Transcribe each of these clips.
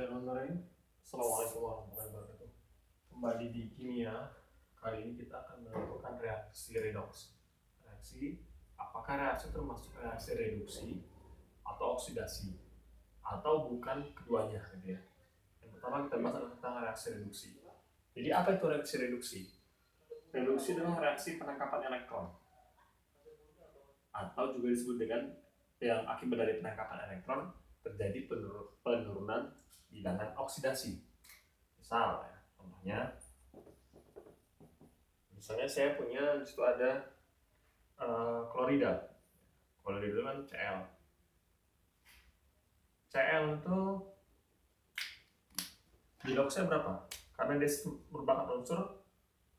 Bismillahirrahmanirrahim. Assalamualaikum warahmatullahi wabarakatuh. Kembali di kimia. Kali ini kita akan melakukan reaksi redoks. Apakah reaksi termasuk reaksi reduksi atau oksidasi, atau bukan keduanya gitu ya. Yang pertama kita bahas tentang reaksi reduksi. Jadi apa itu reaksi reduksi? Reduksi adalah reaksi penangkapan elektron, atau juga disebut dengan yang akibat dari penangkapan elektron terjadi penurunan bilangan oksidasi. Contohnya, misalnya saya punya di situ ada klorida. Klorida itu kan Cl. Cl itu biloksnya berapa? Karena dia merupakan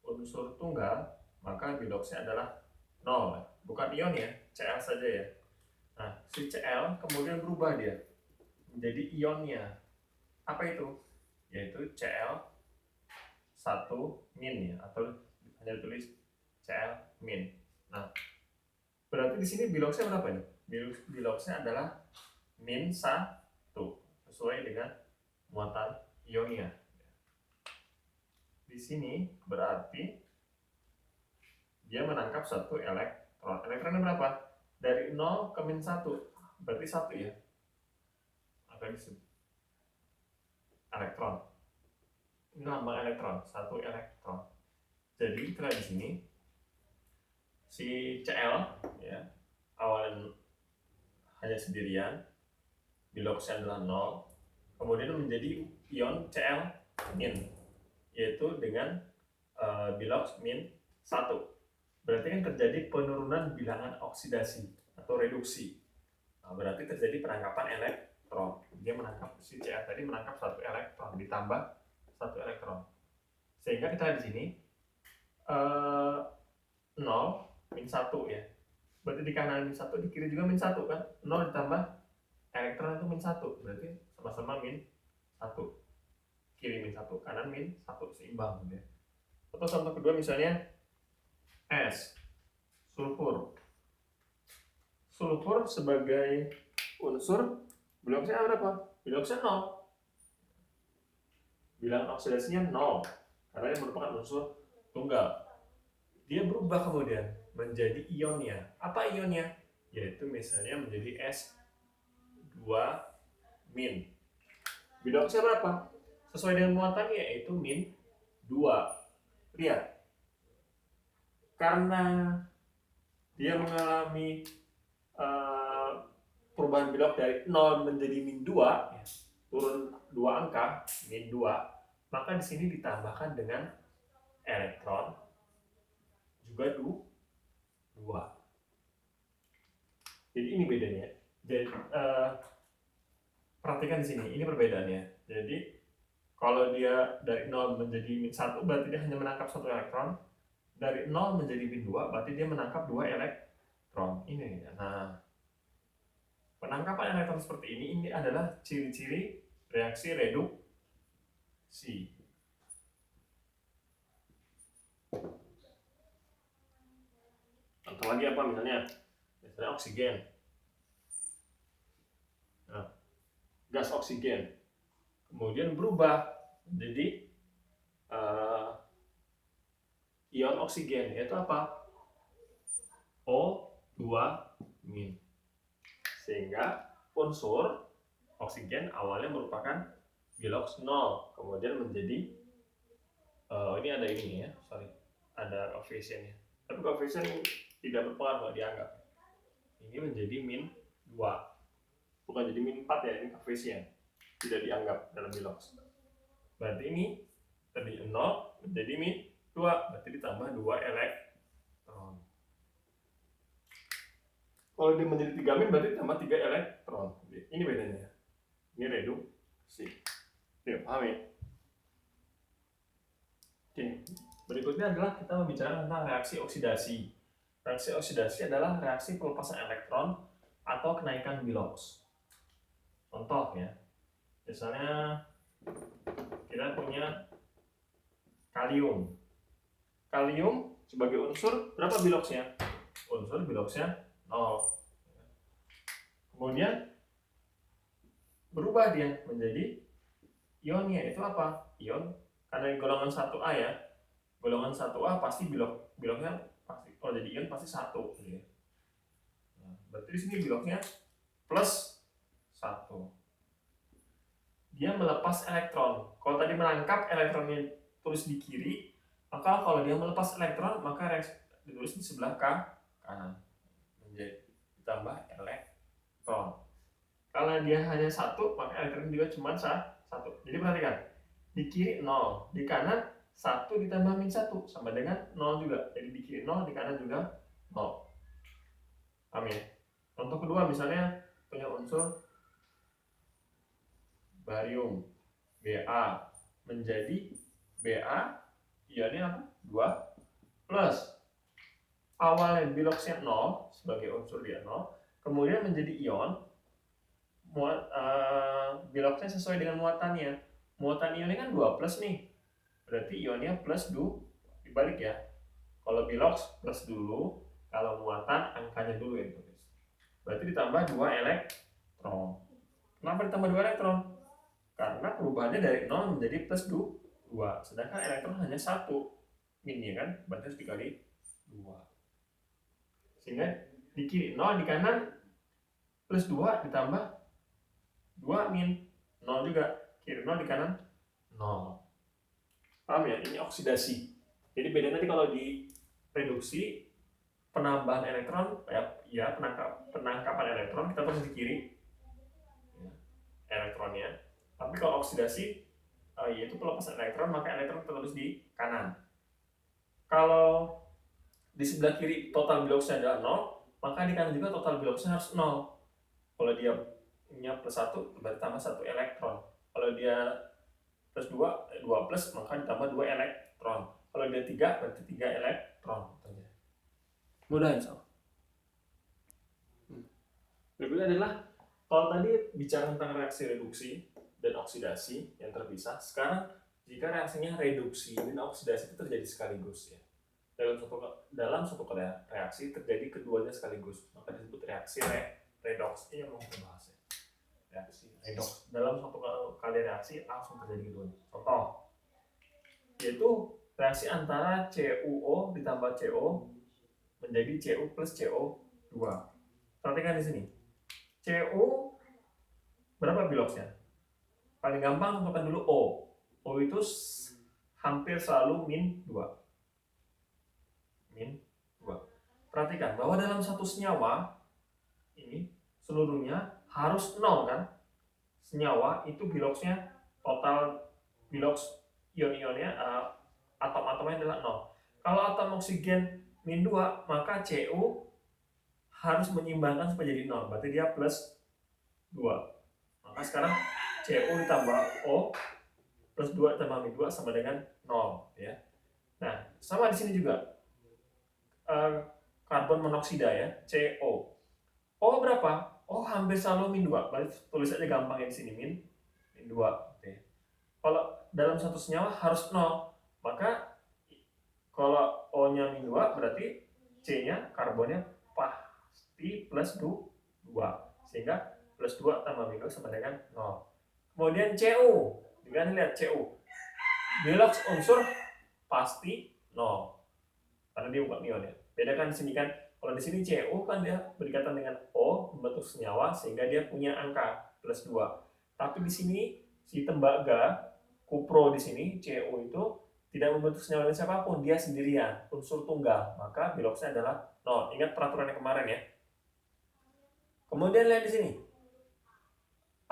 unsur tunggal, maka biloksnya adalah 0. Bukan ion ya, Cl saja ya. Nah, si Cl kemudian berubah dia menjadi ionnya. Apa itu? Yaitu Cl 1 min ya, atau hanya ditulis Cl min. Nah, berarti di sini biloksnya berapa nih? Biloksnya adalah min 1 sesuai dengan muatan ionnya. Di sini berarti dia menangkap 1 elektron. Elektronnya berapa? Dari 0 ke min 1. Berarti 1 ya. Apa disebut? Elektron. Ini lambang elektron, 1 elektron. Jadi kita di sini si Cl ya, awalnya hanya sendirian, biloksnya adalah 0, kemudian menjadi ion Cl min, yaitu dengan biloks min 1. Berarti kan terjadi penurunan bilangan oksidasi atau reduksi. Nah, berarti terjadi penangkapan elektron. Dia menangkap, si Cl tadi menangkap 1 elektron ditambah 1 elektron. Sehingga kita di sini 0 min 1 ya. Berarti di kanan min 1, di kiri juga min 1 kan? 0 ditambah elektron itu min 1. Berarti sama-sama min 1. Kiri min 1, kanan min 1, seimbang gitu ya. Atau contoh kedua misalnya S, sulfur. Sulfur sebagai unsur biloksnya berapa? Biloksnya 0. Bilangan oksidasinya 0 karena dia merupakan unsur tunggal. Dia berubah kemudian menjadi ionnya. Apa ionnya? Yaitu misalnya menjadi S2 min. Biloksnya berapa? Sesuai dengan muatannya, yaitu min 2. Lihat, karena dia mengalami perubahan bilok dari 0 menjadi min 2, ya, turun 2 angka, min 2, maka di sini ditambahkan dengan elektron juga 2. Jadi ini bedanya. Jadi perhatikan di sini, ini perbedaannya. Jadi kalau dia dari 0 menjadi min 1, berarti dia hanya menangkap 1 elektron. Dari 0 menjadi min 2, berarti dia menangkap 2 elektron. Ini. Nah, penangkapan elektron seperti ini adalah ciri-ciri reaksi reduksi. Contoh lagi apa misalnya? Misalnya oksigen. Nah, gas oksigen kemudian berubah menjadi ion oksigen, yaitu apa? O2 min. Sehingga unsur oksigen awalnya merupakan biloks 0, kemudian menjadi ini ada ini ya, ada coefficient-nya. Tapi coefficient tidak berpengaruh dianggap. Ini menjadi min 2. Bukan jadi min 4 ya, ini coefficient. Tidak dianggap dalam biloks. Berarti ini tadi 0 menjadi min 2, berarti ditambah 2 elektron. Kalau dia menjadi 3 min, berarti tambah 3 elektron. Ini bedanya. Ini reduksi. Oke, paham ya? Oke, berikutnya adalah kita membicarakan tentang reaksi oksidasi. Reaksi oksidasi adalah reaksi pelepasan elektron atau kenaikan biloks. Contoh ya, misalnya kita punya kalium. Kalium sebagai unsur berapa biloksnya? Unsur biloksnya 0. Kemudian berubah dia menjadi ionnya itu apa? Ion karena golongan 1A ya. Golongan 1A pasti biloknya pasti kalau jadi ion pasti 1 gitu ya. Nah, berarti di sini biloknya plus 1. Dia melepas elektron. Kalau tadi menangkap elektronnya tulis di kiri, maka kalau dia melepas elektron maka ditulis di sebelah kanan. Menjadi ditambah elektron. Kalau dia hanya 1, maka elektron juga cuma 1. Jadi perhatikan, di kiri 0, di kanan 1 ditambah min 1 sama dengan 0 juga. Jadi di kiri 0, di kanan juga 0. Paham ya? Contoh kedua misalnya punya unsur barium Ba menjadi Ba, ionnya apa? 2 plus. Awalnya biloxnya 0 sebagai unsur dia 0, kemudian menjadi ion. Biloxnya sesuai dengan muatannya. Muatan ionnya kan 2 plus nih. Berarti ionnya plus 2. Dibalik ya. Kalau bilox plus dulu, kalau muatan angkanya dulu yang tulis. Berarti ditambah 2 elektron. Kenapa ditambah 2 elektron? Karena perubahannya dari 0 menjadi plus 2. Sedangkan elektron hanya 1. Min ya kan? Berarti harus dikali 2. Sehingga di kiri 0, di kanan plus 2 ditambah 2 min 0 juga. Kiri 0, di kanan 0. Paham ya? Ini oksidasi. Jadi beda nanti kalau di reduksi, penambahan elektron, ya penangkapan elektron kita tulis di kiri ya, elektronnya. Tapi kalau oksidasi, yaitu pelepasan elektron, maka elektron kita tulis di kanan. Kalau di sebelah kiri total biloxnya adalah 0, maka di kanan juga total biloxnya harus 0. Kalau dia punya plus 1, berarti tambah 1 elektron. Kalau dia plus 2 plus, maka ditambah 2 elektron. Kalau dia 3, berarti 3 elektron. Mudah insya Allah. Berikutnya adalah, kalau tadi bicara tentang reaksi reduksi dan oksidasi yang terpisah, sekarang jika reaksinya reduksi dan oksidasi itu terjadi sekaligus ya. Dalam suatu reaksi terjadi keduanya sekaligus, maka disebut reaksi redoks. Ini yang mau kita bahas ya. Reaksi redoks. Dalam suatu kali reaksi langsung terjadi keduanya. Contoh, yaitu reaksi antara CuO ditambah CO menjadi Cu plus CO2. Perhatikan di sini. Cu berapa biloxnya? Paling gampang tentukan dulu O. O itu hampir selalu min 2. Min 2. Perhatikan bahwa dalam satu senyawa ini seluruhnya harus 0 kan? Senyawa itu biloxnya, total bilox ion-ionnya, atom-atomnya adalah 0. Kalau atom oksigen min 2, maka Cu harus menyimbangkan supaya jadi 0. Berarti dia plus 2. Maka sekarang Cu ditambah O plus 2 tambah min 2 sama dengan 0 ya. Nah, sama di sini juga. Karbon monoksida ya, CO. O berapa? O hampir selalu min 2. Berarti tulis aja gampang ya di sini min 2. Oke. Kalau dalam satu senyawa harus 0, maka kalau O-nya min 2 berarti C-nya karbonnya pasti plus 2. Sehingga plus 2 tambah min 2 sama dengan 0. Kemudian Cu. Dengan lihat Cu. Bilox unsur pasti 0. Karena dia bukan ion ya. Bedakan di sini kan, kalau di sini Cu kan dia berikatan dengan O membentuk senyawa sehingga dia punya angka plus 2. Tapi di sini si tembaga kupro di sini Cu itu tidak membentuk senyawa dengan siapapun, dia sendirian, unsur tunggal, maka biloxnya adalah 0. Ingat peraturan yang kemarin ya. Kemudian lihat di sini.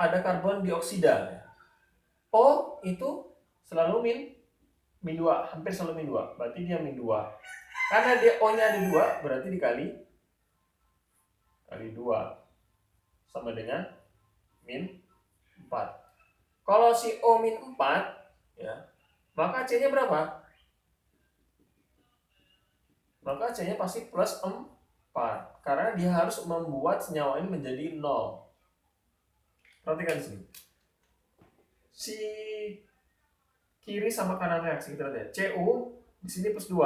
Ada karbon dioksida. O itu selalu min 2, hampir selalu min 2. Berarti dia min 2. Karena dia O-nya ada 2, berarti dikali 2 sama dengan min 4. Kalau si O min 4 ya, maka C-nya berapa? Maka C-nya pasti plus 4. Karena dia harus membuat senyawa ini menjadi 0. Perhatikan di sini. Si kiri sama kanan reaksi kita lihat. Cu di sini plus 2.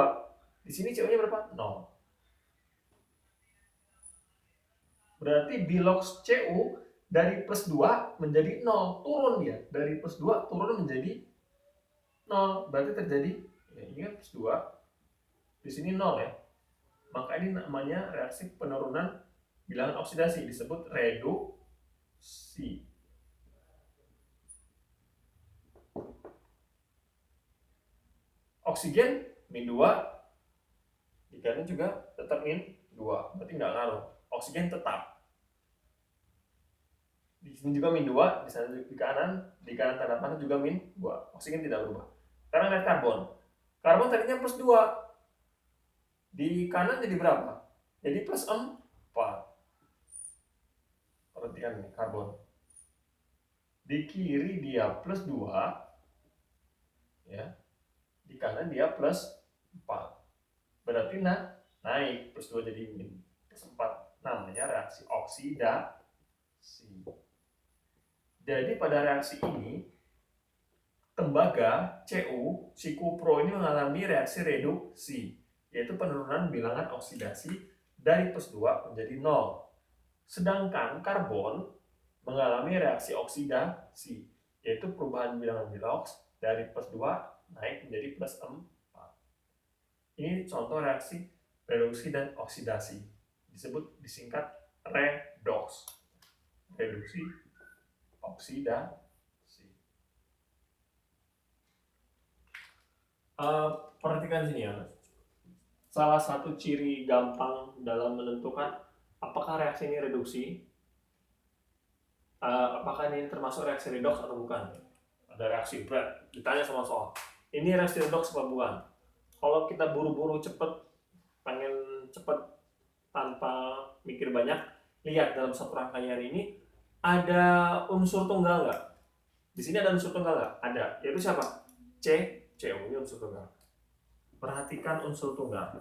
Di sini Cu-nya berapa? 0. Berarti bilox Cu dari plus 2 menjadi 0, turun dia. Dari plus 2 turun menjadi 0, berarti terjadi, ya ingat plus 2, di sini 0 ya. Maka ini namanya reaksi penurunan bilangan oksidasi, disebut reduksi. Oksigen min 2, di kanan juga tetap min 2, berarti nggak ngaruh. Oksigen tetap. Di sini juga min 2, di sana di kanan tanda panah juga min 2. Oksigen tidak berubah. Sekarang lihat karbon. Karbon tadinya plus 2. Di kanan jadi berapa? Jadi plus 4. Perhatikan nih, karbon. Di kiri dia plus 2. Ya. Di kanan dia plus 4. Berarti naik plus 2 jadi plus 4. Namanya reaksi oksidasi. Jadi pada reaksi ini tembaga Cu, si kupro ini mengalami reaksi reduksi, yaitu penurunan bilangan oksidasi dari plus 2 menjadi 0. Sedangkan karbon mengalami reaksi oksidasi, yaitu perubahan bilangan biloks dari plus 2 naik menjadi plus 4. Ini contoh reaksi reduksi dan oksidasi. Disingkat redoks. Reduksi, oksidasi. Perhatikan sini ya. Salah satu ciri gampang dalam menentukan apakah reaksi ini reduksi, apakah ini termasuk reaksi redoks atau bukan. Ada reaksi berat, ditanya sama soal, ini reaksi redoks apa bukan? Kalau kita buru-buru cepet, pengen cepet tanpa mikir banyak, lihat dalam satu rangkaian ini ada unsur tunggal nggak? Di sini ada unsur tunggal nggak? Ada, yaitu siapa? Cu, ini unsur tunggal. Perhatikan unsur tunggal.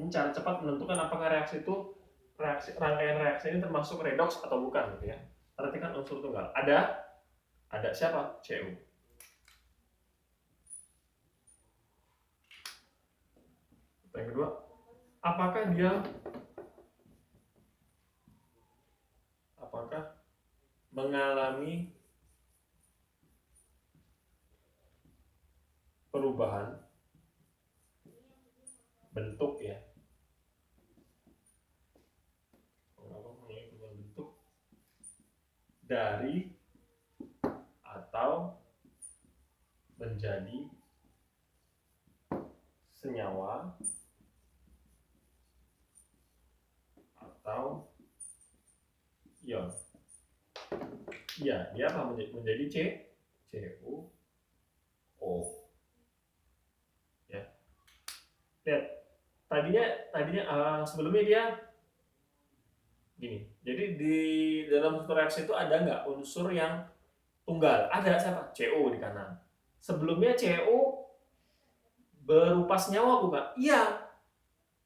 Ini cara cepat menentukan apakah reaksi itu rangkaian reaksi ini termasuk redoks atau bukan gitu ya. Perhatikan unsur tunggal. Ada siapa? Cu. Yang kedua, apakah mengalami perubahan bentuk ya? Bentuk dari atau menjadi senyawa atau ion. Ya, dia apa? Menjadi CuO. Ya. Lihat. Tadinya sebelumnya dia gini. Jadi di dalam suatu reaksi itu ada nggak unsur yang tunggal? Ada siapa? Cu di kanan. Sebelumnya Cu berupa senyawa bukan? Iya.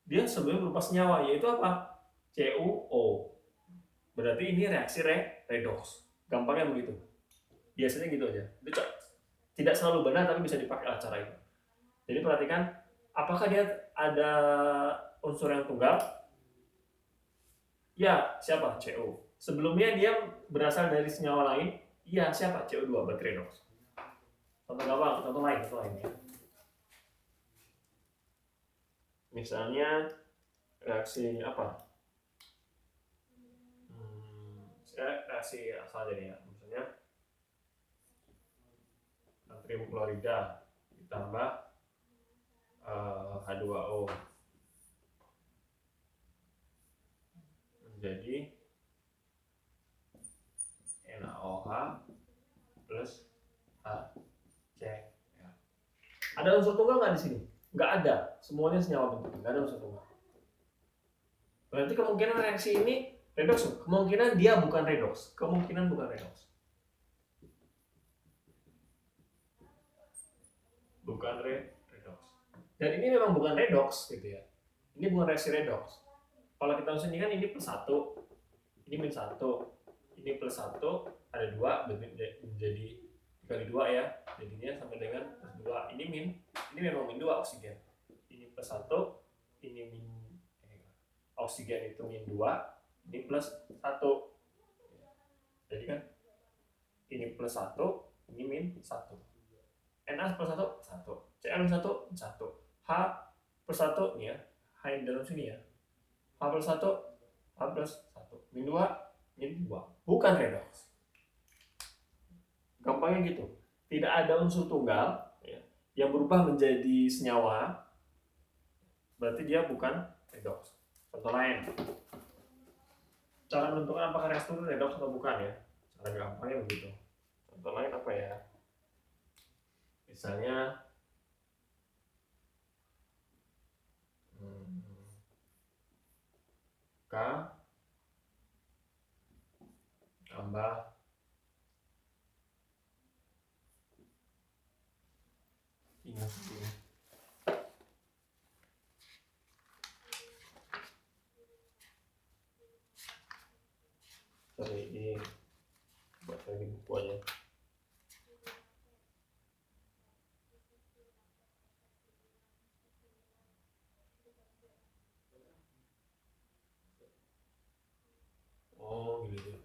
Dia sebelumnya berupa senyawa, yaitu apa? CuO. Berarti ini reaksi redoks. Gampangnya begitu. Biasanya gitu aja. Itu tidak selalu benar, tapi bisa dipakai cara itu. Jadi perhatikan, apakah dia ada unsur yang tunggal? Ya, siapa? Cu. Sebelumnya dia berasal dari senyawa lain? Iya, siapa? CO2, berarti redoks. Contoh gampang, contoh lain ya. Misalnya reaksi apa? Reaksi asal aja nih ya. Misalnya natrium klorida ditambah H2O menjadi NaOH plus HCl. Ada unsur tunggal nggak di sini? Nggak ada. Semuanya senyawa bentuk. Nggak ada unsur tunggal. Berarti kemungkinan reaksi ini redoks. Kemungkinan dia bukan redoks. Bukan redoks. Dan ini memang bukan redoks gitu ya. Ini bukan reaksi redoks. Kalau kita usahakan kan ini plus 1, ini min 1, ini plus 1, ada 2, menjadi dikali 2 ya. Jadinya sampai dengan plus 2. Ini memang min 2 oksigen. Ini plus 1, ini oksigen itu min 2, ini plus 1. Jadi kan ini plus 1, ini min 1. Na plus 1, 1. Cl plus 1, 1. H plus 1 nih ya, H yang dalam sini ya. H plus 1, H plus 1. Min 2, min 2. Bukan redoks. Gampangnya gitu. Tidak ada unsur tunggal ya, yang berubah menjadi senyawa, berarti dia bukan redoks. Contoh lain. Cara menentukan apakah reaktor itu redoks atau bukan ya. Cara gampangnya begitu. Contoh lain apa ya? Misalnya K tambah ini. Sorry, ini buat lagi buku aja. Oh gitu.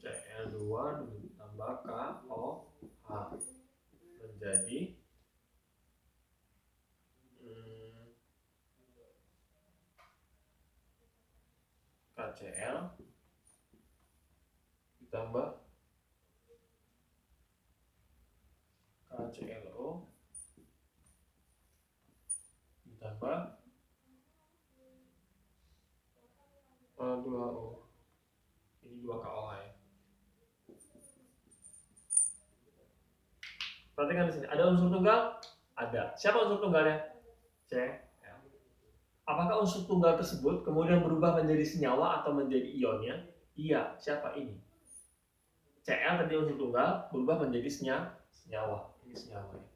Cl2 tambah KOH menjadi KCl ditambah KClO ditambah H2O. Ini 2KOH ya. Perhatikan di sini, ada unsur tunggal? Ada. Siapa unsur tunggalnya? Cl. Apakah unsur tunggal tersebut kemudian berubah menjadi senyawa atau menjadi ionnya? Iya. Siapa ini? Cl tadi unsur tunggal berubah menjadi senyawa. Ini senyawa ya.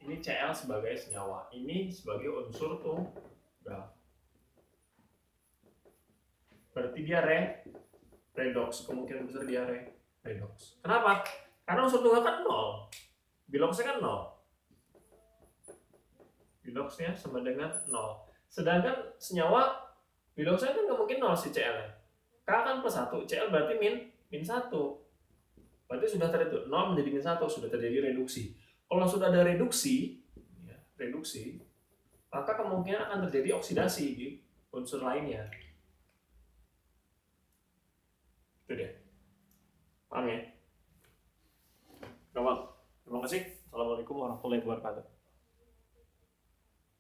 Ini Cl sebagai senyawa. Ini sebagai unsur tunggal. Berarti dia redoks. Kemungkinan besar dia redoks. Kenapa? Karena unsur tunggal kan 0. Biloxnya kan 0. Biloxnya sama dengan 0. Sedangkan senyawa, biloxnya kan nggak mungkin 0 si Cl-nya. K kan plus 1, Cl berarti min 1. Berarti sudah terjadi 0 menjadi min 1, sudah terjadi reduksi. Kalau sudah ada reduksi, maka kemungkinan akan terjadi oksidasi di unsur lainnya. Itu dia. Paham ya? Gampang. Terima kasih. Assalamualaikum warahmatullahi wabarakatuh.